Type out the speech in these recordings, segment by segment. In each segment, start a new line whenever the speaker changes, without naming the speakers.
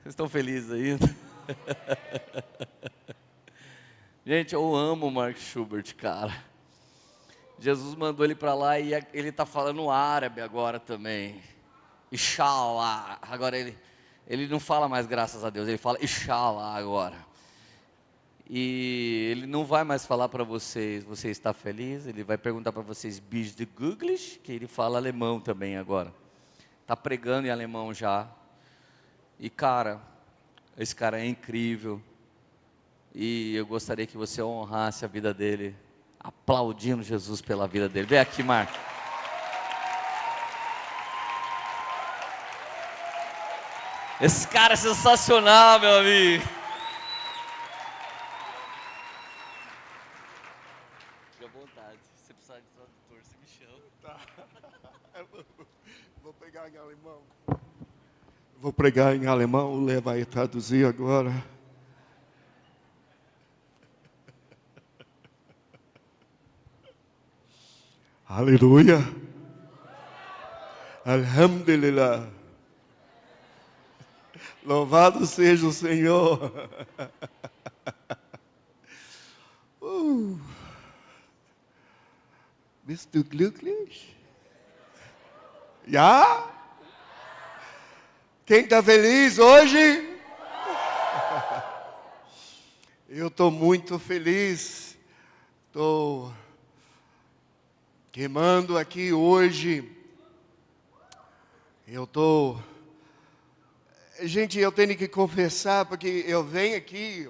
Vocês estão felizes ainda? Gente, eu amo o Mark Schubert, cara. Jesus mandou ele para lá e ele está falando árabe agora também. Inshallah. Agora ele não fala mais graças a Deus, ele fala Inshallah agora. E ele não vai mais falar para vocês, você está feliz? Ele vai perguntar para vocês, bist du glücklich? Que ele fala alemão também agora. Está pregando em alemão já. E cara, esse cara é incrível. E eu gostaria que você honrasse a vida dele, aplaudindo Jesus pela vida dele. Vem aqui, Marco. Esse cara é sensacional, meu amigo. Fique à vontade. Se você precisar de tradutor, você me chama.
Tá. Vou pegar em alemão. Vou pregar em alemão, o Lê vai traduzir agora. Aleluia. Alhamdulillah. Louvado seja o Senhor. Bist du glücklich? Ja? Quem está feliz hoje? Eu estou muito feliz. Estou queimando aqui hoje. Gente, eu tenho que confessar, porque eu venho aqui,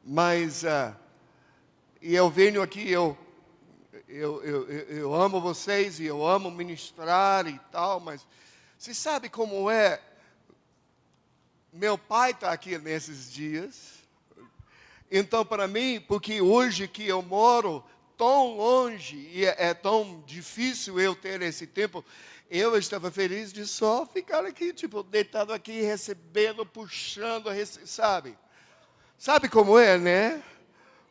mas e eu venho aqui, eu amo vocês e eu amo ministrar e tal, mas você sabe como é? Meu pai está aqui nesses dias, então para mim, porque hoje que eu moro tão longe e é tão difícil eu ter esse tempo, eu estava feliz de só ficar aqui, tipo, deitado aqui, recebendo, puxando, sabe? Sabe como é, né?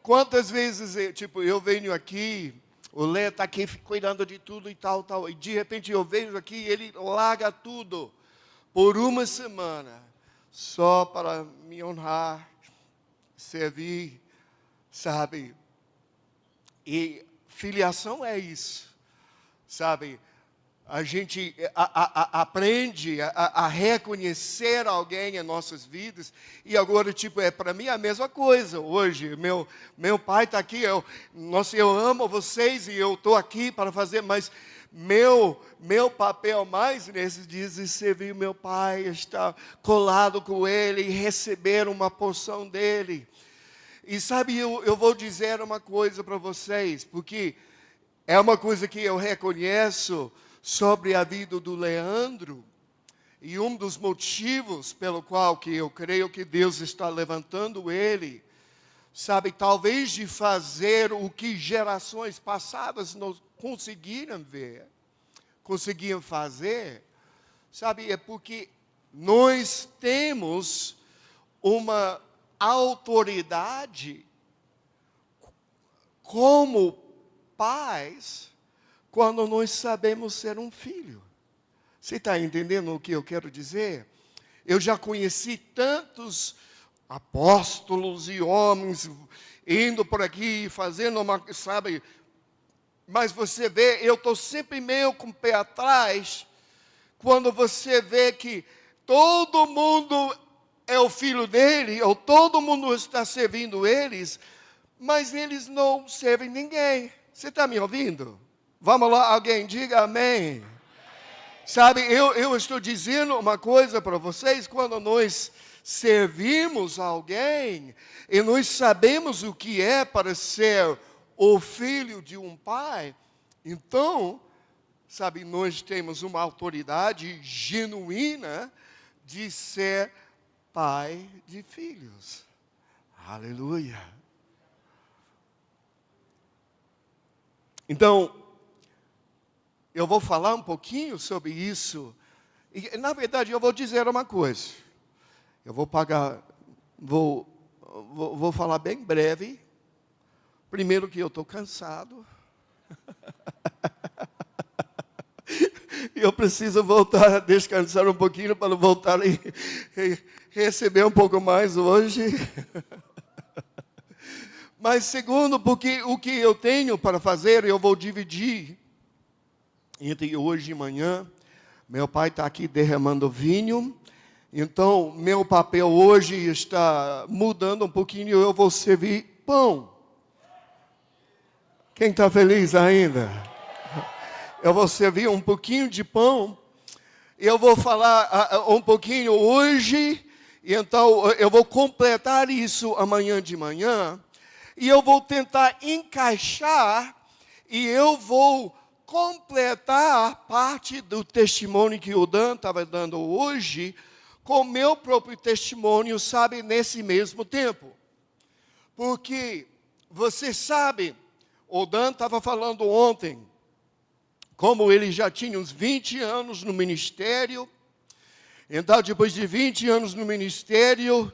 Quantas vezes, eu venho aqui, o Lê está aqui cuidando de tudo e tal, e de repente eu vejo aqui e ele larga tudo por uma semana, só para me honrar, servir, sabe? E filiação é isso, sabe? A gente aprende a reconhecer alguém em nossas vidas. E agora, para mim é a mesma coisa. Hoje, meu pai está aqui. Eu amo vocês e eu estou aqui para fazer. Mas meu papel mais nesses dias é servir meu pai, estar colado com ele e receber uma porção dele. E sabe, eu vou dizer uma coisa para vocês, porque é uma coisa que eu reconheço sobre a vida do Leandro, e um dos motivos pelo qual que eu creio que Deus está levantando ele, sabe, talvez de fazer o que gerações passadas não conseguiram fazer, sabe, é porque nós temos uma autoridade como pais, quando nós sabemos ser um filho. Você está entendendo o que eu quero dizer? Eu já conheci tantos apóstolos e homens indo por aqui, fazendo sabe? Mas você vê, eu estou sempre meio com o pé atrás, quando você vê que todo mundo é o filho dele, ou todo mundo está servindo eles, mas eles não servem ninguém. Você está me ouvindo? Vamos lá, alguém diga amém. Sabe, eu estou dizendo uma coisa para vocês, quando nós servimos alguém, e nós sabemos o que é para ser o filho de um pai, então, sabe, nós temos uma autoridade genuína de ser pai de filhos. Aleluia. Então, eu vou falar um pouquinho sobre isso. E, na verdade, eu vou dizer uma coisa. Eu vou falar bem breve. Primeiro que eu estou cansado. Eu preciso voltar a descansar um pouquinho para voltar e receber um pouco mais hoje. Mas segundo, porque o que eu tenho para fazer, eu vou dividir entre hoje e amanhã. Meu pai está aqui derramando vinho. Então, meu papel hoje está mudando um pouquinho. Eu vou servir pão. Quem está feliz ainda? Eu vou servir um pouquinho de pão. Eu vou falar um pouquinho hoje. E então, eu vou completar isso amanhã de manhã. E eu vou tentar encaixar. E eu vou completar parte do testemunho que o Dan estava dando hoje. Com meu próprio testemunho, sabe, nesse mesmo tempo. Porque, você sabe, o Dan estava falando ontem, como ele já tinha uns 20 anos no ministério. Então, depois de 20 anos no ministério,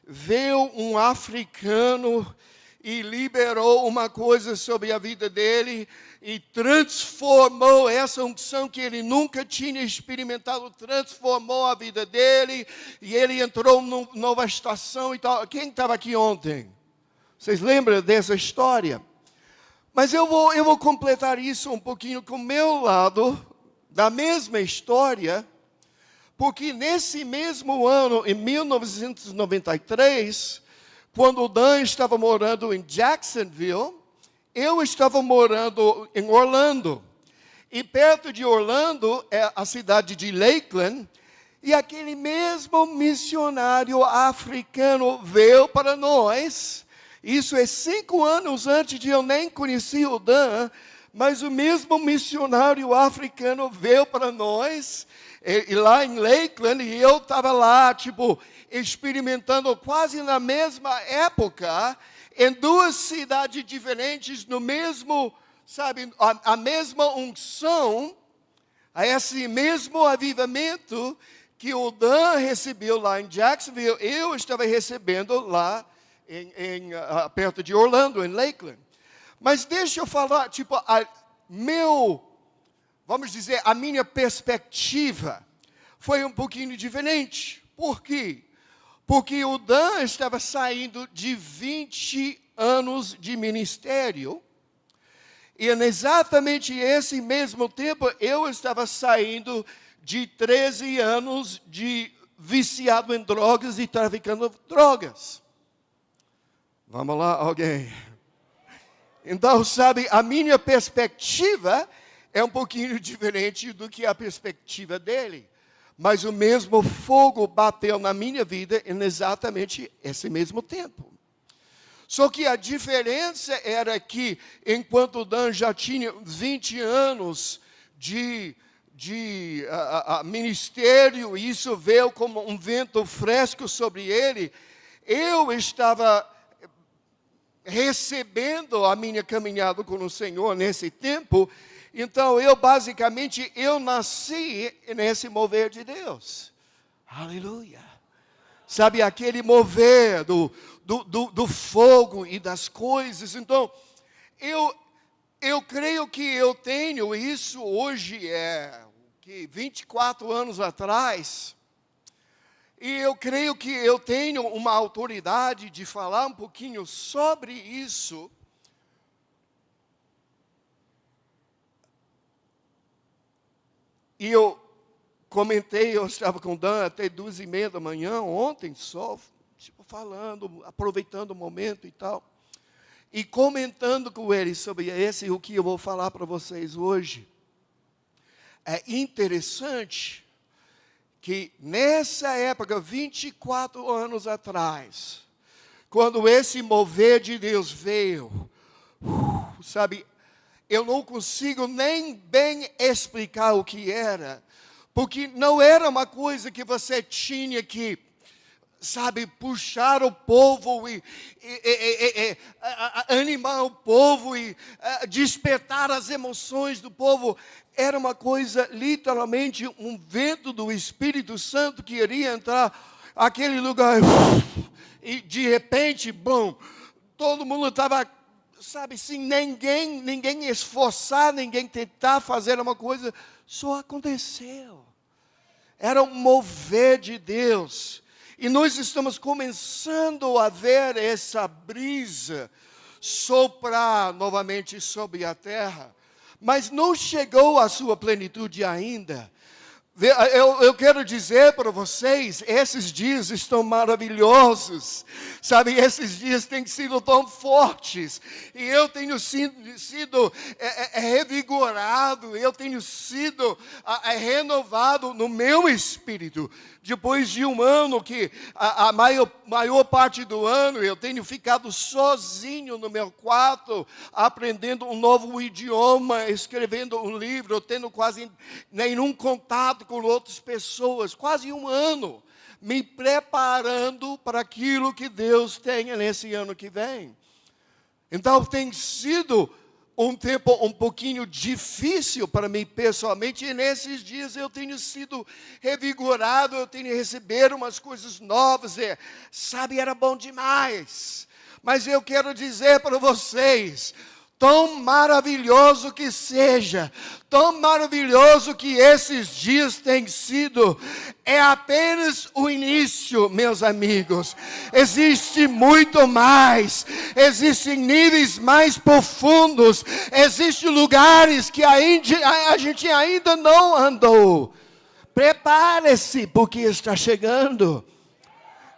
veio um africano e liberou uma coisa sobre a vida dele e transformou essa unção que ele nunca tinha experimentado, transformou a vida dele e ele entrou numa nova estação e tal. Quem estava aqui ontem? Vocês lembram dessa história? Mas eu vou completar isso um pouquinho com o meu lado, da mesma história, porque nesse mesmo ano, em 1993, quando o Dan estava morando em Jacksonville, eu estava morando em Orlando. E perto de Orlando é a cidade de Lakeland. E aquele mesmo missionário africano veio para nós. Isso é 5 anos antes de eu nem conhecer o Dan. Mas o mesmo missionário africano veio para nós. E lá em Lakeland, e eu estava lá, experimentando quase na mesma época, em 2 cidades diferentes, no mesmo, sabe, a mesma unção, esse mesmo avivamento que o Dan recebeu lá em Jacksonville, eu estava recebendo lá perto de Orlando, em Lakeland. Mas deixa eu falar, vamos dizer, a minha perspectiva foi um pouquinho diferente. Por quê? Porque o Dan estava saindo de 20 anos de ministério. E exatamente esse mesmo tempo, eu estava saindo de 13 anos de viciado em drogas e traficando drogas. Vamos lá, alguém? Então, sabe, a minha perspectiva é um pouquinho diferente do que a perspectiva dele. Mas o mesmo fogo bateu na minha vida em exatamente esse mesmo tempo. Só que a diferença era que, enquanto o Dan já tinha 20 anos de ministério, e isso veio como um vento fresco sobre ele, eu estava recebendo a minha caminhada com o Senhor nesse tempo. Então, eu nasci nesse mover de Deus. Aleluia. Sabe, aquele mover do fogo e das coisas. Então, eu creio que eu tenho isso hoje, 24 anos atrás. E eu creio que eu tenho uma autoridade de falar um pouquinho sobre isso. E eu comentei, eu estava com o Dan até 2:30 da manhã, ontem só, falando, aproveitando o momento e tal. E comentando com ele sobre o que eu vou falar para vocês hoje. É interessante que nessa época, 24 anos atrás, quando esse mover de Deus veio, sabe, eu não consigo nem bem explicar o que era, porque não era uma coisa que você tinha que, sabe, puxar o povo e animar o povo e despertar as emoções do povo. Era uma coisa, literalmente, um vento do Espírito Santo que iria entrar naquele lugar. E de repente, bom, todo mundo estava, sabe, sem ninguém esforçar, ninguém tentar fazer uma coisa, Só aconteceu. Era um mover de Deus. E nós estamos começando a ver essa brisa soprar novamente sobre a terra. Mas não chegou à sua plenitude ainda. Eu quero dizer para vocês, esses dias estão maravilhosos, sabe, esses dias têm sido tão fortes, e eu tenho sido revigorado, eu tenho sido renovado no meu espírito, depois de um ano que a maior parte do ano eu tenho ficado sozinho no meu quarto, aprendendo um novo idioma, escrevendo um livro, tendo quase nenhum contato com outras pessoas, quase um ano, me preparando para aquilo que Deus tenha nesse ano que vem. Então tem sido um tempo um pouquinho difícil para mim pessoalmente, e nesses dias eu tenho sido revigorado, eu tenho recebido umas coisas novas, sabe, era bom demais. Mas eu quero dizer para vocês, tão maravilhoso que seja, tão maravilhoso que esses dias têm sido, é apenas o início, meus amigos. Existe muito mais, existem níveis mais profundos, existem lugares que a gente ainda não andou. Prepare-se, porque está chegando.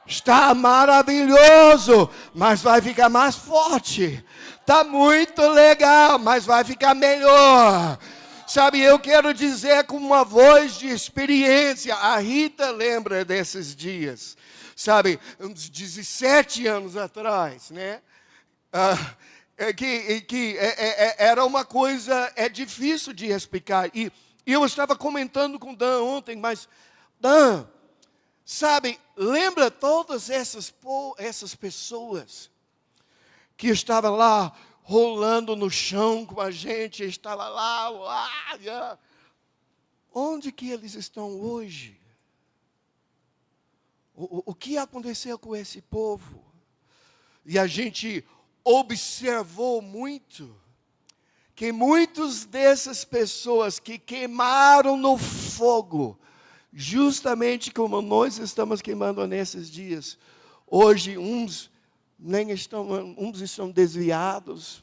Está maravilhoso, mas vai ficar mais forte. Está muito legal, mas vai ficar melhor. Sabe, eu quero dizer com uma voz de experiência. A Rita lembra desses dias. Sabe, uns 17 anos atrás, né? Era uma coisa, difícil de explicar. E eu estava comentando com o Dan ontem, mas, Dan, sabe, lembra todas essas pessoas que estavam lá rolando no chão com a gente, estava lá, onde que eles estão hoje? O que aconteceu com esse povo? E a gente observou muito que muitas dessas pessoas que queimaram no fogo, justamente como nós estamos queimando nesses dias, hoje uns estão desviados,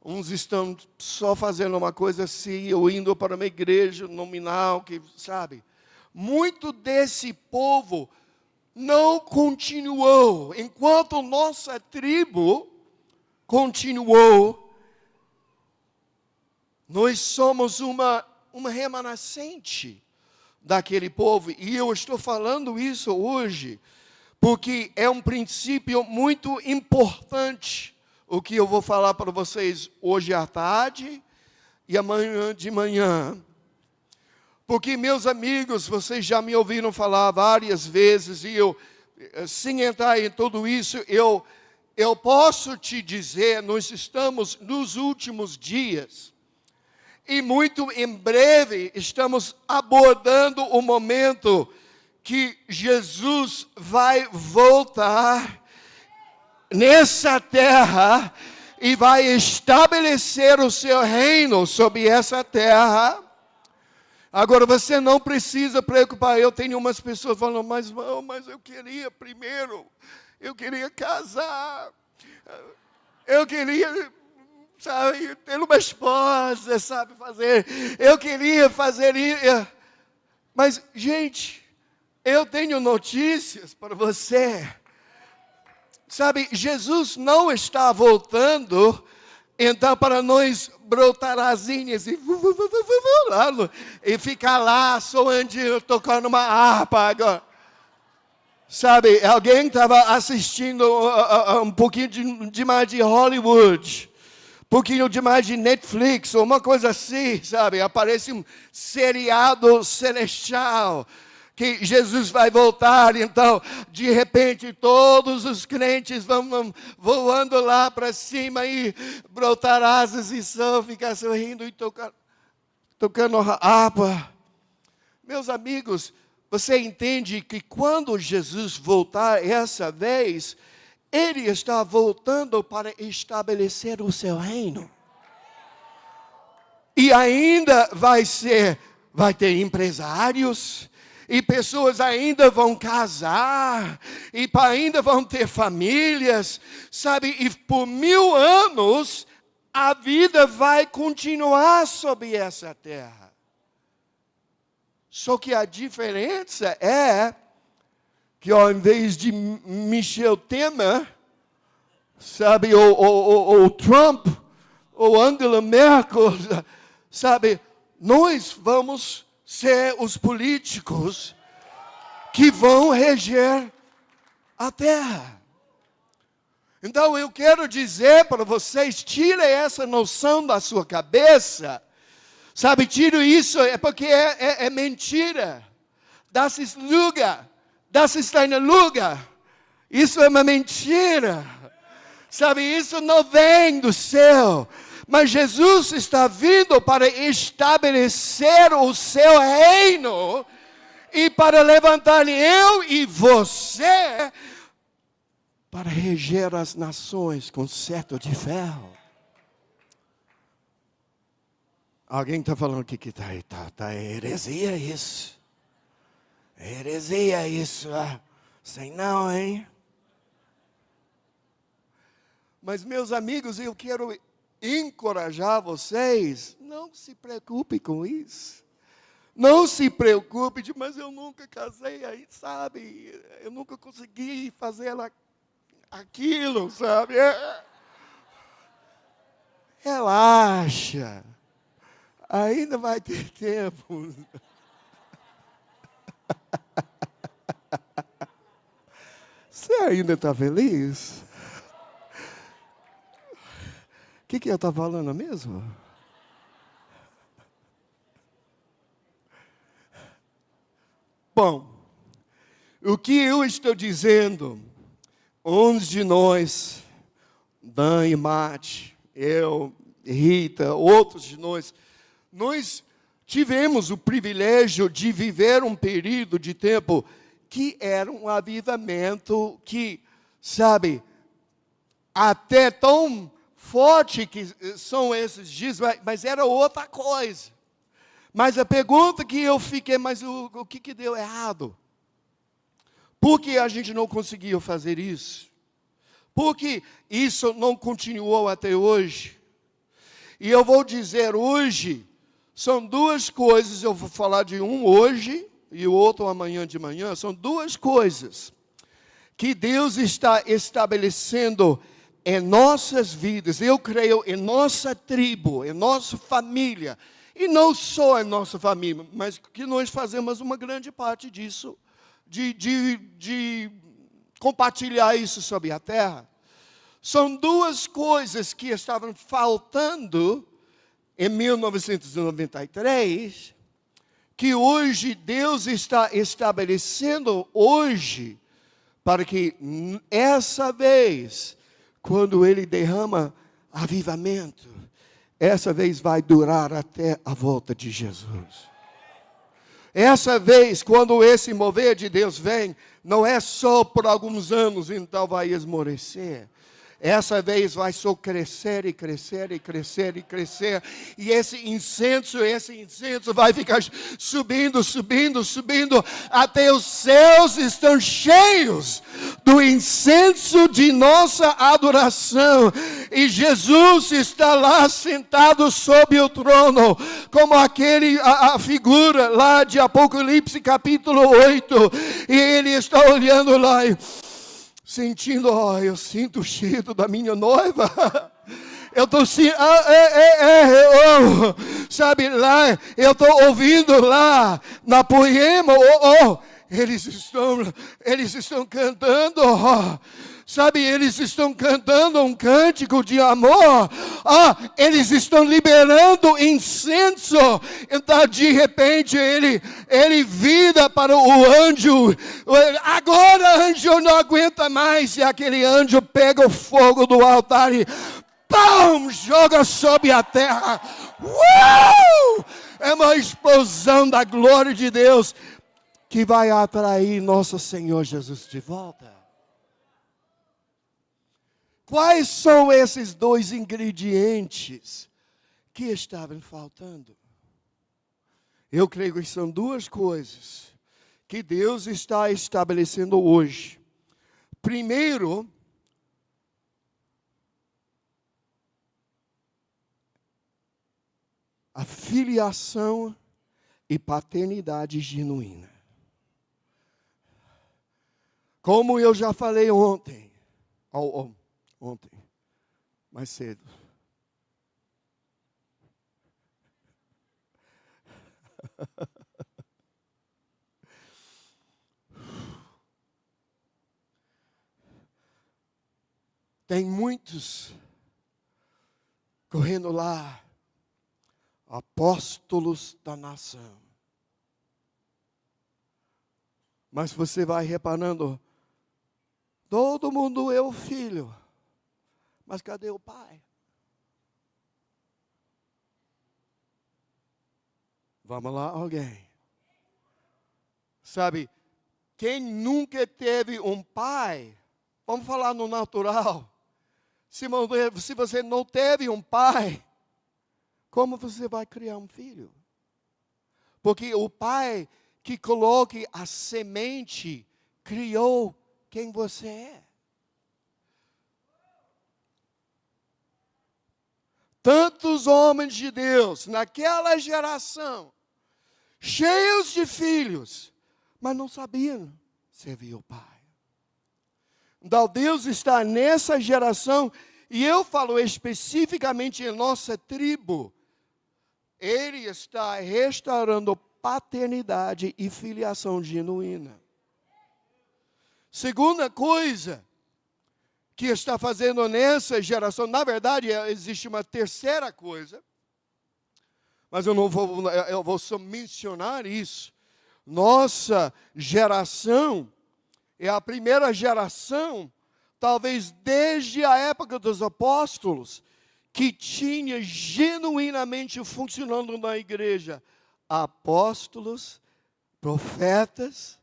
uns estão só fazendo uma coisa assim, ou indo para uma igreja nominal, que sabe. Muito desse povo não continuou, enquanto nossa tribo continuou. Nós somos uma remanescente daquele povo, e eu estou falando isso hoje, porque é um princípio muito importante, o que eu vou falar para vocês hoje à tarde e amanhã de manhã. Porque, meus amigos, vocês já me ouviram falar várias vezes, e eu, sem entrar em tudo isso, eu posso te dizer, nós estamos nos últimos dias, e muito em breve estamos abordando o momento que Jesus vai voltar nessa terra e vai estabelecer o seu reino sobre essa terra. Agora, você não precisa preocupar. Eu tenho umas pessoas falando, mas eu queria primeiro, eu queria casar, eu queria, sabe, ter uma esposa, sabe, eu queria fazer isso. Mas, gente, eu tenho notícias para você. Sabe, Jesus não está voltando, então, para nós brotar asinhas e ficar lá soando, tocando uma harpa agora. Sabe, alguém estava assistindo um pouquinho demais de Hollywood, um pouquinho demais de Netflix, ou uma coisa assim, sabe? Aparece um seriado celestial, que Jesus vai voltar, então, de repente, todos os crentes vão voando lá para cima e brotar asas e só ficar sorrindo e tocando harpa. Meus amigos, você entende que quando Jesus voltar essa vez, Ele está voltando para estabelecer o seu reino. E ainda vai ser vai ter empresários, e pessoas ainda vão casar, e ainda vão ter famílias, sabe? E por 1000 anos, a vida vai continuar sobre essa terra. Só que a diferença é que ao invés de Michel Temer, sabe, ou Trump, ou Angela Merkel, sabe, nós vamos ser os políticos que vão reger a terra. Então eu quero dizer para vocês, tire essa noção da sua cabeça, sabe, tire isso, é porque é mentira. Das ist Lüge, das ist eine Lüge. Isso é uma mentira. Sabe, isso não vem do céu. Mas Jesus está vindo para estabelecer o seu reino e para levantar eu e você para reger as nações com cetro de ferro. Alguém está falando que tá heresia isso. Heresia isso. Sei não, hein? Mas meus amigos, eu quero encorajar vocês, não se preocupe com isso. Não se preocupe, mas eu nunca casei aí, sabe? Eu nunca consegui fazer aquilo, sabe? Relaxa. Ainda vai ter tempo. Você ainda está feliz? O que eu estou falando mesmo? Bom, o que eu estou dizendo, uns de nós, Dan e Mate, eu, Rita, outros de nós tivemos o privilégio de viver um período de tempo que era um avivamento que, sabe, até tão forte que são esses dias, mas era outra coisa. Mas a pergunta que eu fiquei, mas o que deu errado? Por que a gente não conseguiu fazer isso? Por que isso não continuou até hoje? E eu vou dizer hoje, são duas coisas, eu vou falar de um hoje e o outro amanhã de manhã, são duas coisas que Deus está estabelecendo em nossas vidas, eu creio, em nossa tribo, em nossa família, e não só em nossa família, mas que nós fazemos uma grande parte disso, de compartilhar isso sobre a terra. São duas coisas que estavam faltando em 1993, que hoje Deus está estabelecendo hoje, para que essa vez, quando Ele derrama avivamento, essa vez vai durar até a volta de Jesus. Essa vez, quando esse mover de Deus vem, não é só por alguns anos, então vai esmorecer. Essa vez vai só crescer e crescer e crescer e crescer. E esse incenso vai ficar subindo, subindo, subindo, até os céus estão cheios do incenso de nossa adoração. E Jesus está lá sentado sob o trono, como a figura lá de Apocalipse capítulo 8. E Ele está olhando lá e sentindo, eu sinto o cheiro da minha noiva. Eu estou sabe lá, eu estou ouvindo lá na poema, eles estão cantando, sabe, eles estão cantando um cântico de amor, eles estão liberando incenso. Então de repente ele vira para o anjo, agora anjo não aguenta mais, e aquele anjo pega o fogo do altar e pum, joga sobre a terra. É uma explosão da glória de Deus que vai atrair nosso Senhor Jesus de volta. Quais são esses dois ingredientes que estavam faltando? Eu creio que são duas coisas que Deus está estabelecendo hoje. Primeiro, a filiação e paternidade genuína. Como eu já falei ontem, mais cedo. Tem muitos correndo lá, apóstolos da nação. Mas você vai reparando, todo mundo é o filho, mas cadê o pai? Vamos lá, alguém. Sabe, quem nunca teve um pai, vamos falar no natural, se você não teve um pai, como você vai criar um filho? Porque o pai que coloque a semente, criou quem você é. Tantos homens de Deus, naquela geração, cheios de filhos, mas não sabiam servir o pai. Então Deus está nessa geração, e eu falo especificamente em nossa tribo, Ele está restaurando paternidade e filiação genuína. Segunda coisa que está fazendo nessa geração, na verdade existe uma terceira coisa, mas eu vou só mencionar isso. Nossa geração é a primeira geração, talvez desde a época dos apóstolos, que tinha genuinamente funcionando na igreja apóstolos, profetas,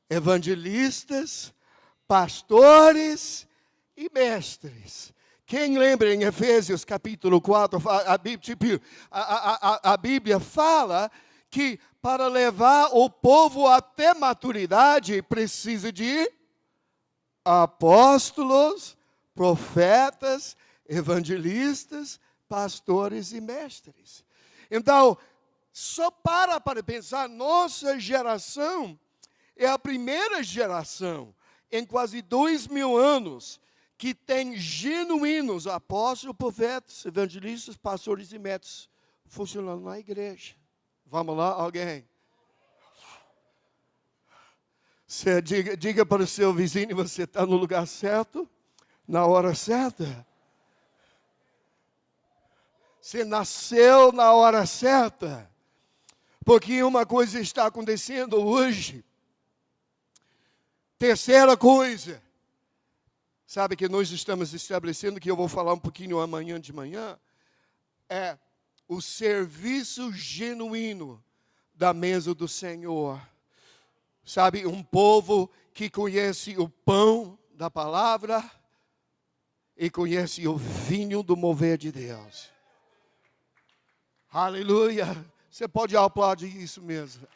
evangelistas, pastores e mestres. Quem lembra em Efésios capítulo 4, a Bíblia fala que para levar o povo até maturidade precisa de apóstolos, profetas, evangelistas, pastores e mestres. Então, só para pensar, nossa geração é a primeira geração em quase 2000 anos que tem genuínos apóstolos, profetas, evangelistas, pastores e mestres funcionando na igreja. Vamos lá, alguém? Você diga para o seu vizinho, você está no lugar certo, na hora certa. Você nasceu na hora certa. Porque uma coisa está acontecendo hoje. Terceira coisa. Sabe que nós estamos estabelecendo, que eu vou falar um pouquinho amanhã de manhã, é o serviço genuíno da mesa do Senhor. Sabe, um povo que conhece o pão da palavra e conhece o vinho do mover de Deus. Aleluia. Você pode aplaudir isso mesmo.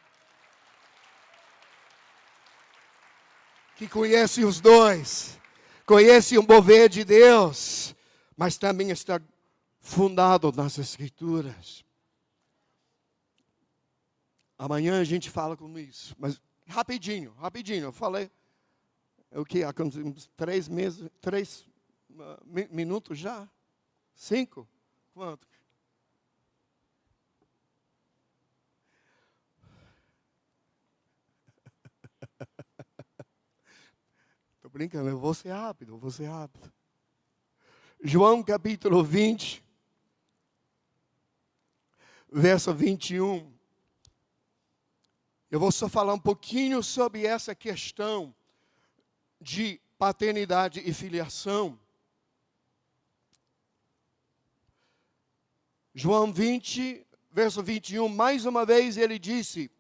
Que conhece os dois. Conhece o mover de Deus. Mas também está fundado nas Escrituras. Amanhã a gente fala com isso. Mas rapidinho. Eu falei. O que? Há 3 meses, 3 minutos já? 5? Quanto? Estou brincando, eu vou ser rápido. João capítulo 20, verso 21. Eu vou só falar um pouquinho sobre essa questão de paternidade e filiação. João 20, verso 21, mais uma vez ele disse: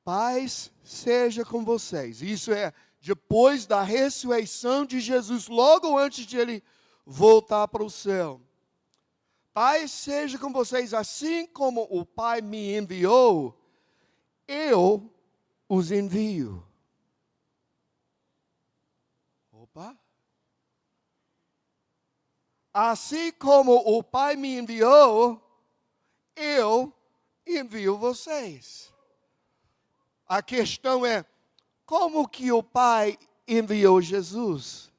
paz seja com vocês. Isso é depois da ressurreição de Jesus, logo antes de ele voltar para o céu. Pai seja com vocês, assim como o Pai me enviou, eu os envio. Opa! Assim como o Pai me enviou, eu envio vocês. A questão é, como que o Pai enviou Jesus?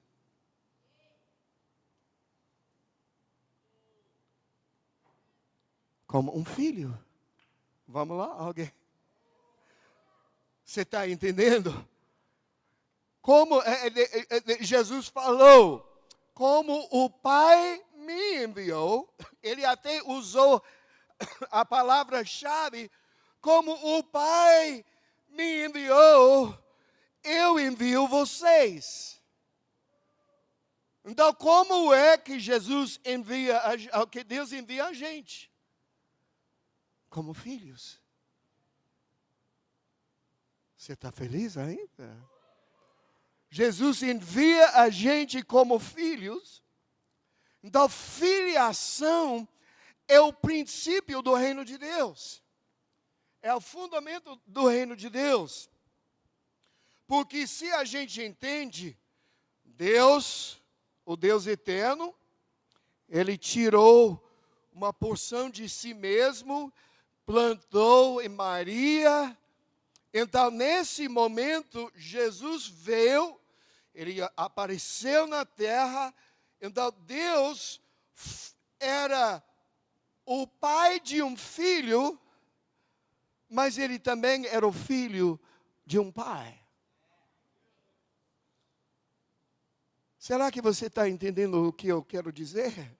Como um filho. Vamos lá, alguém? Você está entendendo? Como Jesus falou, como o Pai me enviou, ele até usou a palavra-chave, como o Pai me enviou, eu envio vocês. Então, como é que Jesus envia, que Deus envia a gente? Como filhos. Você está feliz ainda? Jesus envia a gente como filhos. Então, filiação é o princípio do reino de Deus. É o fundamento do reino de Deus. Porque se a gente entende, Deus, o Deus eterno, Ele tirou uma porção de si mesmo, plantou em Maria. Então, nesse momento, Jesus veio, Ele apareceu na terra. Então, Deus era o pai de um filho, mas Ele também era o filho de um pai. Será que você está entendendo o que eu quero dizer?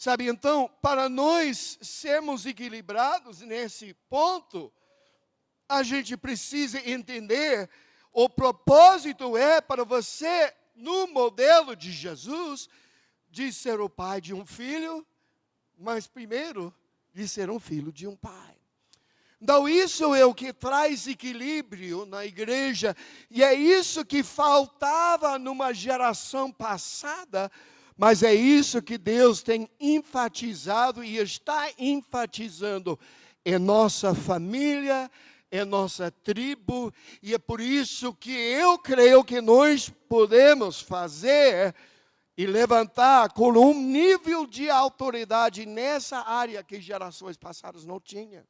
Sabe, então, para nós sermos equilibrados nesse ponto, a gente precisa entender, o propósito é para você, no modelo de Jesus, de ser o pai de um filho, mas primeiro, de ser um filho de um pai. Então, isso é o que traz equilíbrio na igreja, e é isso que faltava numa geração passada, mas é isso que Deus tem enfatizado e está enfatizando em nossa família, em nossa tribo, e é por isso que eu creio que nós podemos fazer e levantar com um nível de autoridade nessa área que gerações passadas não tinham.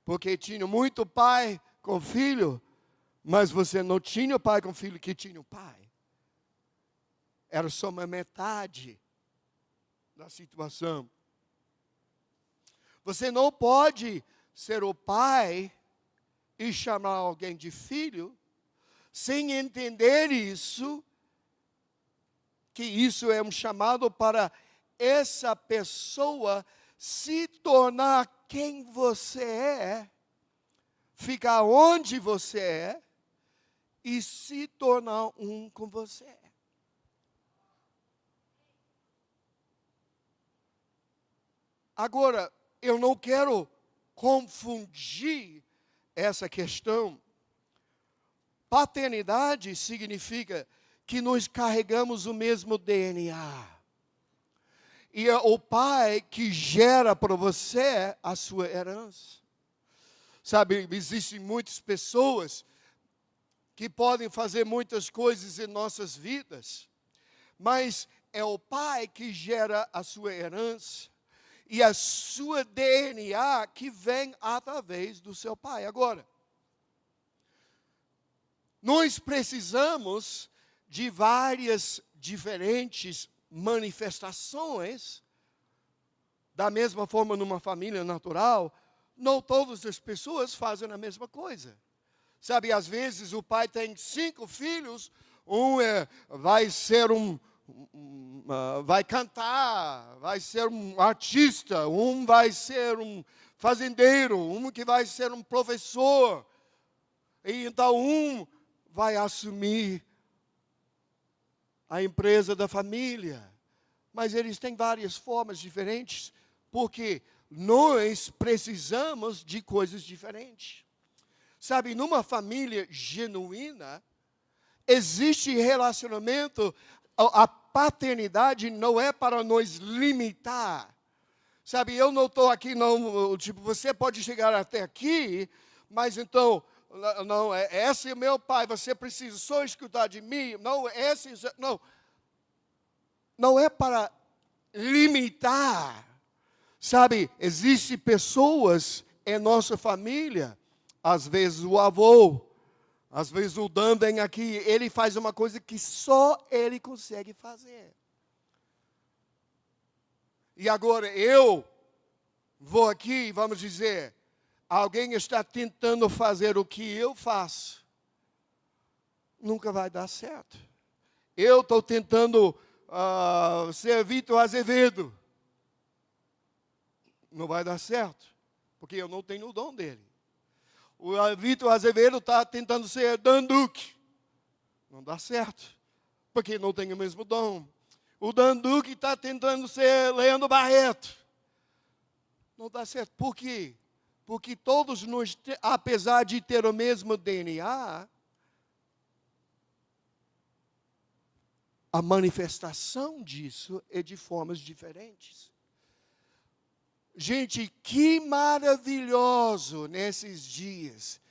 Porque tinha muito pai com filho, mas você não tinha pai com filho que tinha o pai. Era só uma metade da situação. Você não pode ser o pai e chamar alguém de filho, sem entender isso, que isso é um chamado para essa pessoa se tornar quem você é, ficar onde você é e se tornar um com você. Agora, eu não quero confundir essa questão. Paternidade significa que nós carregamos o mesmo DNA. E é o pai que gera para você a sua herança. Sabe, existem muitas pessoas que podem fazer muitas coisas em nossas vidas, mas é o pai que gera a sua herança e a sua DNA que vem através do seu pai. Agora, nós precisamos de várias diferentes manifestações, da mesma forma numa família natural, não todas as pessoas fazem a mesma coisa. Sabe, às vezes o pai tem 5 filhos, vai ser vai cantar, vai ser um artista, vai ser um fazendeiro, que vai ser um professor, e então vai assumir a empresa da família. Mas eles têm várias formas diferentes, porque nós precisamos de coisas diferentes. Sabe, numa família genuína, existe relacionamento, a paternidade não é para nos limitar, Sabe, eu não estou aqui, não, tipo, você pode chegar até aqui, mas então, não, esse é meu pai, você precisa só escutar de mim. Não, não. Não é para limitar. Sabe, existem pessoas em nossa família, às vezes o avô, às vezes o Dan vem aqui, ele faz uma coisa que só ele consegue fazer. E agora eu vou aqui, vamos dizer, alguém está tentando fazer o que eu faço. Nunca vai dar certo. Eu estou tentando ser Vitor Azevedo. Não vai dar certo, porque eu não tenho o dom dele. O Vitor Azevedo está tentando ser Dan Duque. Não dá certo, porque não tem o mesmo dom. O Dan Duque está tentando ser Leandro Barreto. Não dá certo. Por quê? Porque todos nós, apesar de ter o mesmo DNA, a manifestação disso é de formas diferentes. Gente, que maravilhoso nesses dias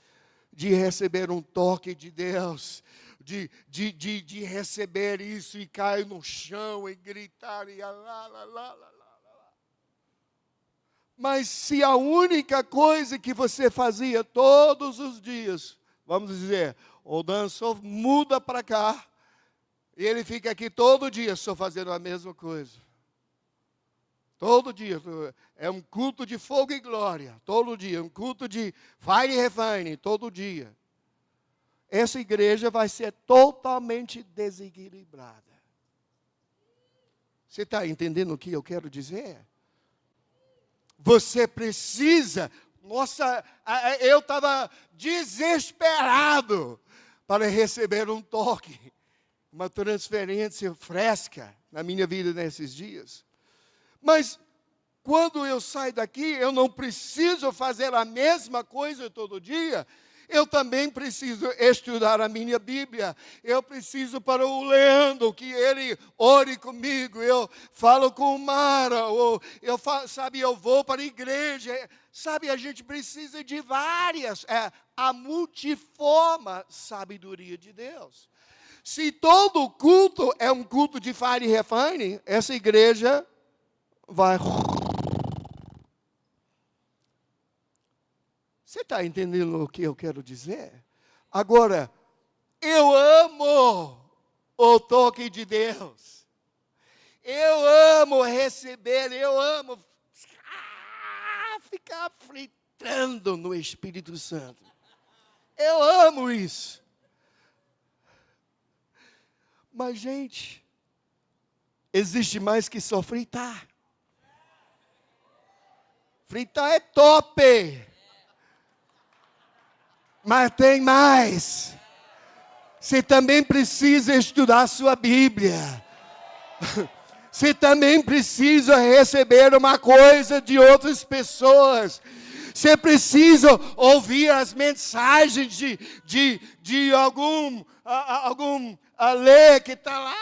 de receber um toque de Deus, de receber isso e cair no chão e gritar e lá. Mas se a única coisa que você fazia todos os dias, vamos dizer, o Dan só muda para cá, e ele fica aqui todo dia só fazendo a mesma coisa. Todo dia, é um culto de fogo e glória, todo dia, um culto de fire e refine, todo dia. Essa igreja vai ser totalmente desequilibrada. Você está entendendo o que eu quero dizer? Você precisa, nossa, eu estava desesperado para receber um toque, uma transferência fresca na minha vida nesses dias. Mas quando eu saio daqui, eu não preciso fazer a mesma coisa todo dia. Eu também preciso estudar a minha Bíblia. Eu preciso para o Leandro, que ele ore comigo. Eu falo com o Mara, ou eu vou para a igreja. Sabe, a gente precisa de várias, a multiforme sabedoria de Deus. Se todo culto é um culto de fire e refine, essa igreja vai. Você está entendendo o que eu quero dizer? Agora, eu amo o toque de Deus. Eu amo receber, eu amo ficar fritando no Espírito Santo. Eu amo isso. Mas, gente, existe mais que só fritar. Fritar é top. Mas tem mais. Você também precisa estudar a sua Bíblia. Você também precisa receber uma coisa de outras pessoas. Você precisa ouvir as mensagens de algum Alê que está lá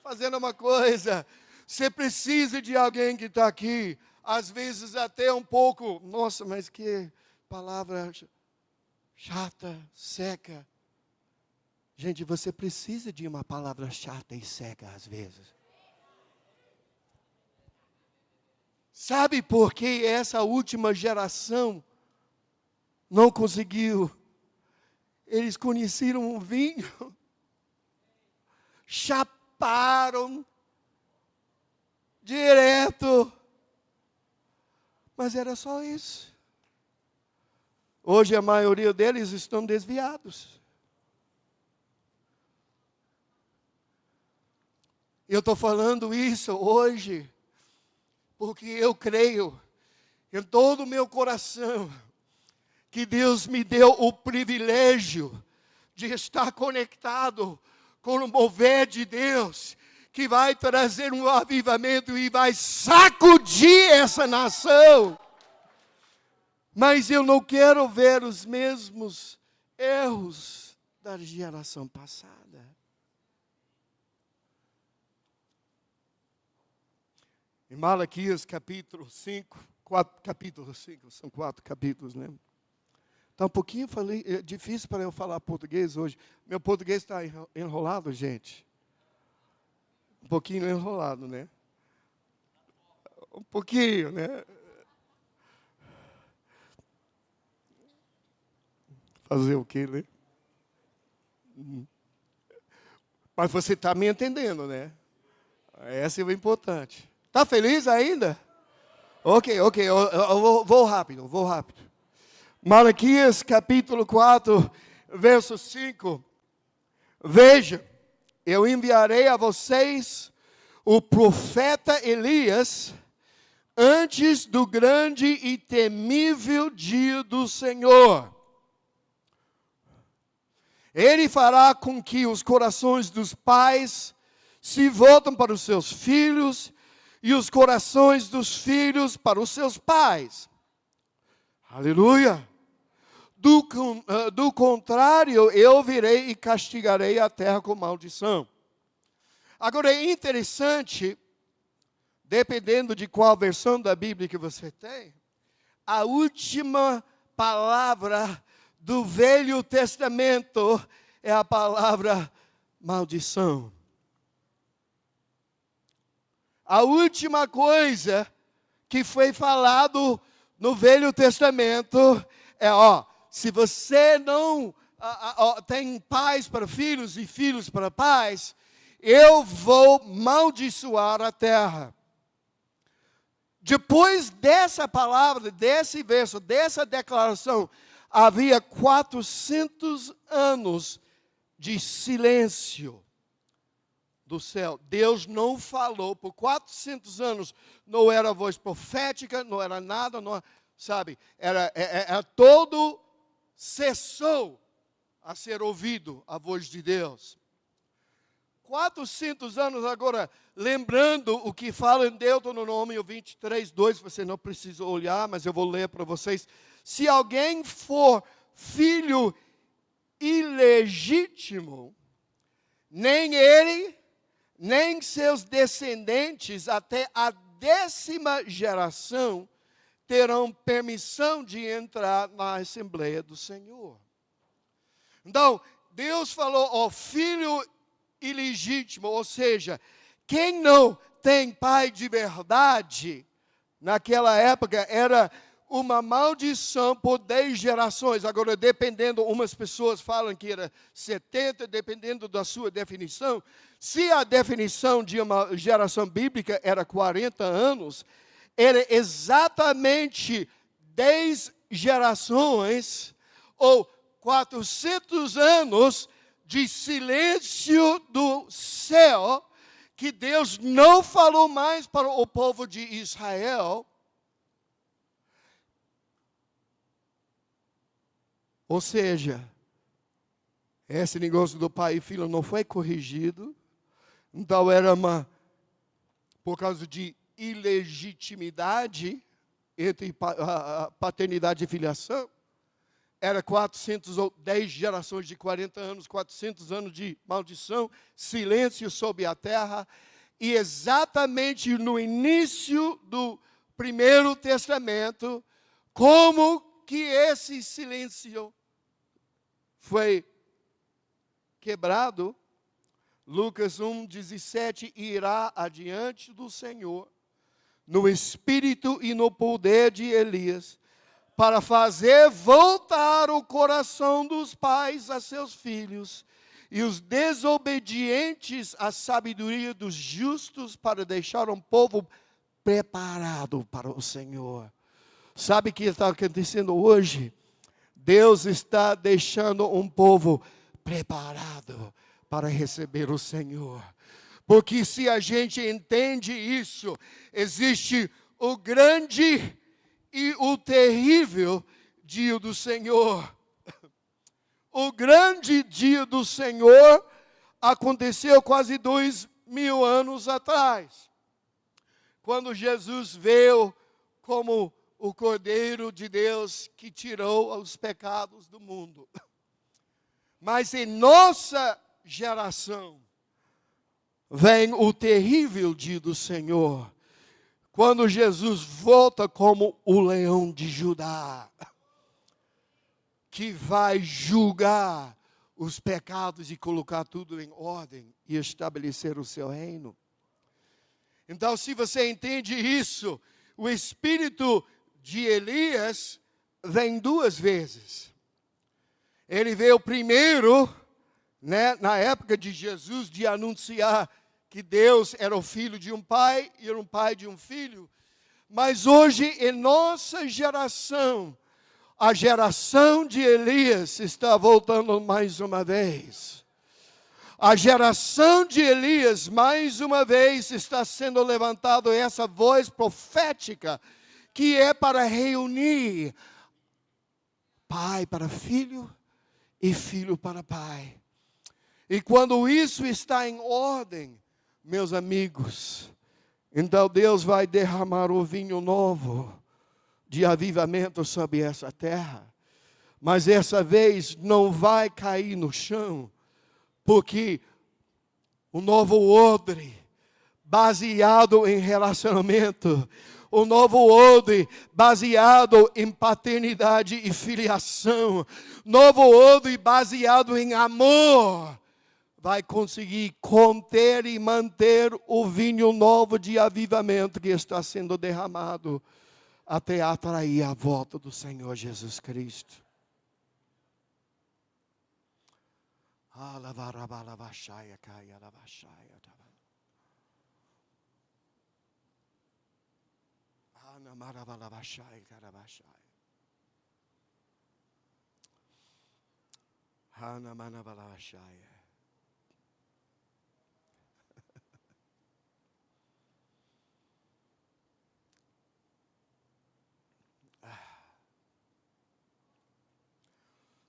fazendo uma coisa. Você precisa de alguém que está aqui. Às vezes até um pouco, nossa, mas que palavra chata, seca. Gente, você precisa de uma palavra chata e seca às vezes. Sabe por que essa última geração não conseguiu? Eles conheceram um vinho, chaparam direto, mas era só isso. Hoje a maioria deles estão desviados. Eu estou falando isso hoje, porque eu creio em todo o meu coração que Deus me deu o privilégio de estar conectado com o mover de Deus, que vai trazer um avivamento e vai sacudir essa nação. Mas eu não quero ver os mesmos erros da geração passada. Em Malaquias capítulo 5, capítulo 5, são 4 capítulos, né? Está um pouquinho difícil para eu falar português hoje. Meu português está enrolado, gente. Um pouquinho enrolado, né? Um pouquinho, né? Fazer o quê, né? Mas você está me entendendo, né? Esse é o importante. Está feliz ainda? Ok, eu vou rápido. Malaquias capítulo 4, verso 5. Veja, eu enviarei a vocês o profeta Elias antes do grande e temível dia do Senhor. Ele fará com que os corações dos pais se voltem para os seus filhos e os corações dos filhos para os seus pais. Aleluia! Do contrário, eu virei e castigarei a terra com maldição. Agora é interessante, dependendo de qual versão da Bíblia que você tem, a última palavra do Velho Testamento é a palavra maldição. A última coisa que foi falado no Velho Testamento é, se você não tem pais para filhos e filhos para pais, eu vou maldiçoar a terra. Depois dessa palavra, desse verso, dessa declaração, havia 400 anos de silêncio do céu. Deus não falou por 400 anos. Não era voz profética, não era nada, não, sabe? Era todo cessou a ser ouvido a voz de Deus. 400 anos agora, lembrando o que fala em Deuteronômio 23, 2, você não precisa olhar, mas eu vou ler para vocês. Se alguém for filho ilegítimo, nem ele, nem seus descendentes, até a 10ª geração, terão permissão de entrar na Assembleia do Senhor. Então, Deus falou, filho ilegítimo, ou seja, quem não tem pai de verdade, naquela época era uma maldição por 10 gerações. Agora, dependendo, umas pessoas falam que era 70, dependendo da sua definição. Se a definição de uma geração bíblica era 40 anos, era exatamente 10 gerações, ou 400 anos de silêncio do céu, que Deus não falou mais para o povo de Israel. Ou seja, esse negócio do pai e filho não foi corrigido. Então era por causa de ilegitimidade entre paternidade e filiação. Era 410 gerações de 40 anos, 400 anos de maldição, silêncio sobre a terra. E exatamente no início do Primeiro Testamento, como que esse silêncio foi quebrado. Lucas 1:17, irá adiante do Senhor, no espírito e no poder de Elias, para fazer voltar o coração dos pais a seus filhos, e os desobedientes à sabedoria dos justos, para deixar um povo preparado para o Senhor. Sabe o que está acontecendo hoje? Deus está deixando um povo preparado para receber o Senhor. Porque se a gente entende isso, existe o grande e o terrível dia do Senhor. O grande dia do Senhor aconteceu quase 2000 anos atrás, quando Jesus veio como o Cordeiro de Deus que tirou os pecados do mundo. Mas em nossa geração vem o terrível dia do Senhor, quando Jesus volta como o leão de Judá, que vai julgar os pecados e colocar tudo em ordem e estabelecer o seu reino. Então, se você entende isso, o espírito de Elias vem duas vezes. Ele veio primeiro, na época de Jesus, de anunciar que Deus era o filho de um pai e era um pai de um filho. Mas hoje, em nossa geração, a geração de Elias está voltando mais uma vez. A geração de Elias, mais uma vez, está sendo levantado essa voz profética, que é para reunir pai para filho e filho para pai. E quando isso está em ordem, meus amigos, então Deus vai derramar o vinho novo de avivamento sobre essa terra. Mas essa vez não vai cair no chão, porque o novo odre, baseado em relacionamento, o novo odre, baseado em paternidade e filiação, novo odre, baseado em amor, vai conseguir conter e manter o vinho novo de avivamento que está sendo derramado, até atrair a volta do Senhor Jesus Cristo.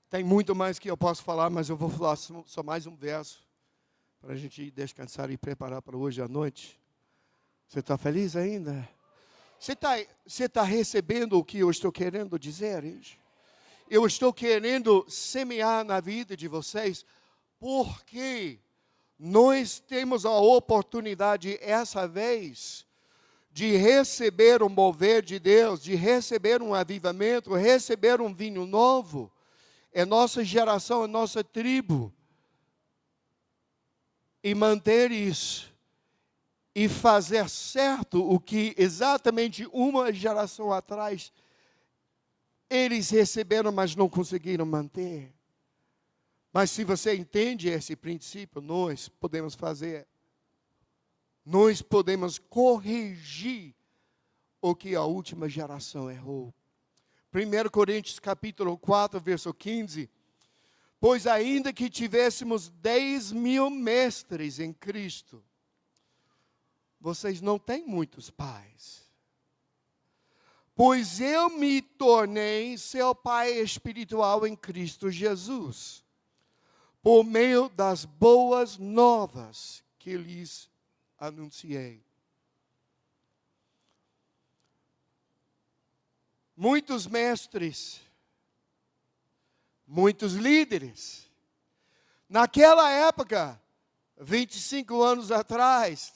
Tem muito mais que eu posso falar, mas eu vou falar só mais um verso, para a gente descansar e preparar para hoje à noite. Você está feliz ainda? Você tá recebendo o que eu estou querendo dizer, gente? Eu estou querendo semear na vida de vocês, porque nós temos a oportunidade, essa vez, de receber um mover de Deus, de receber um avivamento, receber um vinho novo. É nossa geração, é nossa tribo. E manter isso. E fazer certo o que exatamente uma geração atrás eles receberam, mas não conseguiram manter. Mas se você entende esse princípio, nós podemos fazer. Nós podemos corrigir o que a última geração errou. 1 Coríntios capítulo 4, verso 15. Pois ainda que tivéssemos 10.000 mestres em Cristo, vocês não têm muitos pais. Pois eu me tornei seu pai espiritual em Cristo Jesus, por meio das boas novas que lhes anunciei. Muitos mestres, muitos líderes. Naquela época, 25 anos atrás,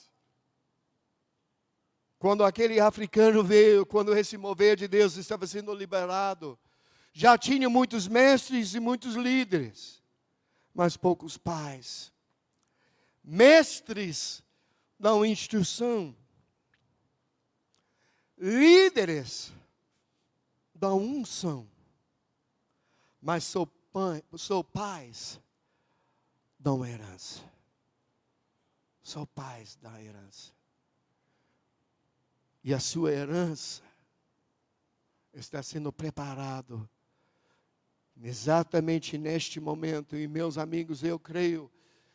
quando aquele africano veio, quando esse mover de Deus estava sendo liberado, já tinha muitos mestres e muitos líderes, mas poucos pais. Mestres dão instrução. Líderes dão unção. Mas sou pais dão herança. Só pais dão herança. E a sua herança está sendo preparado exatamente neste momento. E meus amigos, eu creio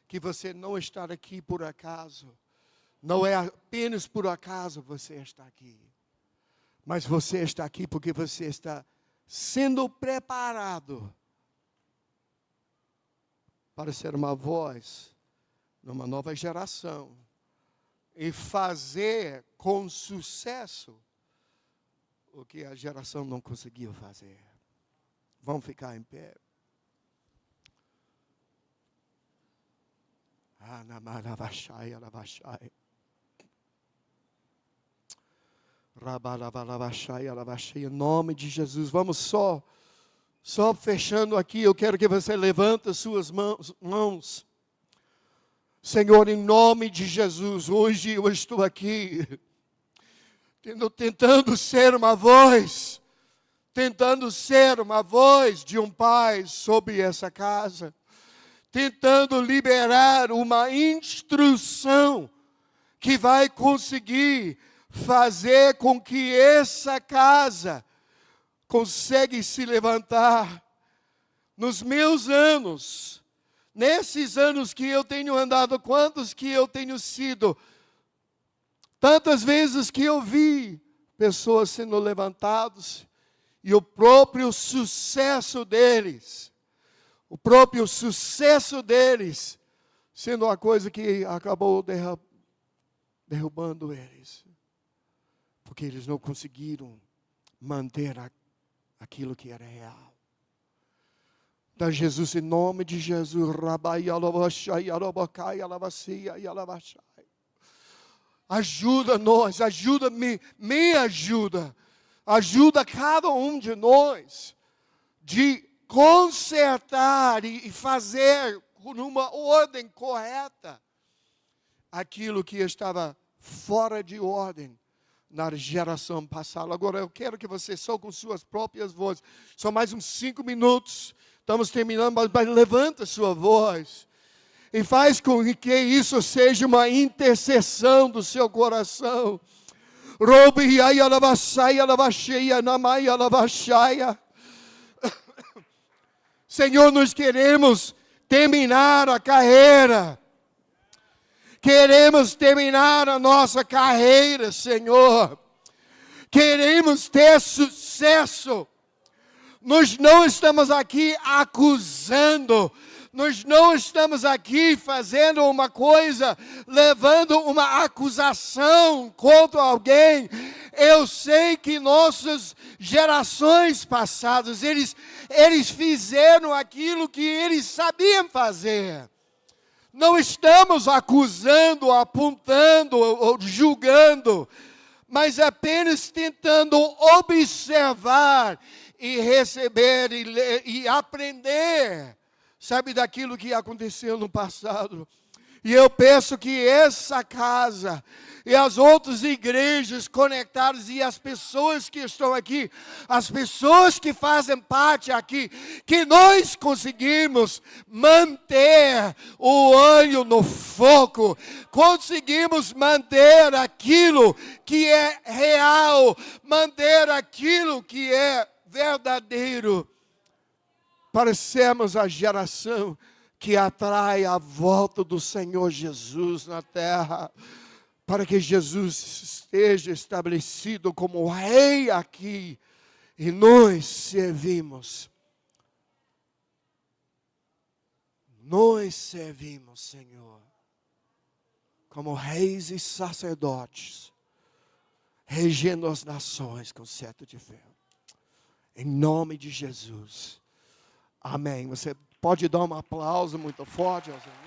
que você não está aqui por acaso. Não é apenas por acaso você está aqui. Mas você está aqui porque você está sendo preparado para ser uma voz numa nova geração e fazer com sucesso o que a geração não conseguiu fazer. Vamos ficar em pé. Em nome de Jesus, vamos só fechando aqui, eu quero que você levante as suas mãos. Senhor, em nome de Jesus, hoje eu estou aqui, tentando ser uma voz de um pai sobre essa casa, tentando liberar uma instrução que vai conseguir fazer com que essa casa consiga se levantar. Nos meus anos, nesses anos que eu tenho andado, quantos que eu tenho sido, tantas vezes que eu vi pessoas sendo levantadas, e o próprio sucesso deles sendo uma coisa que acabou derrubando eles. Porque eles não conseguiram manter aquilo que era real. Então, Jesus, em nome de Jesus, ajuda-nos, ajuda-me, me ajuda. Ajuda cada um de nós de consertar e fazer numa ordem correta aquilo que estava fora de ordem na geração passada. Agora eu quero que você só com suas próprias vozes, só mais uns 5 minutos, estamos terminando, mas levanta sua voz e faz com que isso seja uma intercessão do seu coração. Senhor, nós queremos terminar a carreira. Queremos terminar a nossa carreira, Senhor. Queremos ter sucesso. Nós não estamos aqui acusando. Nós não estamos aqui fazendo uma coisa, levando uma acusação contra alguém. Eu sei que nossas gerações passadas, eles fizeram aquilo que eles sabiam fazer. Não estamos acusando, apontando ou julgando, mas apenas tentando observar e receber e aprender, sabe, daquilo que aconteceu no passado. E eu peço que essa casa e as outras igrejas conectadas e as pessoas que estão aqui, as pessoas que fazem parte aqui, que nós conseguimos manter o olho no foco, conseguimos manter aquilo que é real, manter aquilo que é verdadeiro, para sermos a geração que atrai a volta do Senhor Jesus na terra, para que Jesus esteja estabelecido como rei aqui, e nós servimos, Senhor, como reis e sacerdotes, regendo as nações com cetro de ferro, em nome de Jesus, amém. Você pode dar um aplauso muito forte aos irmãos.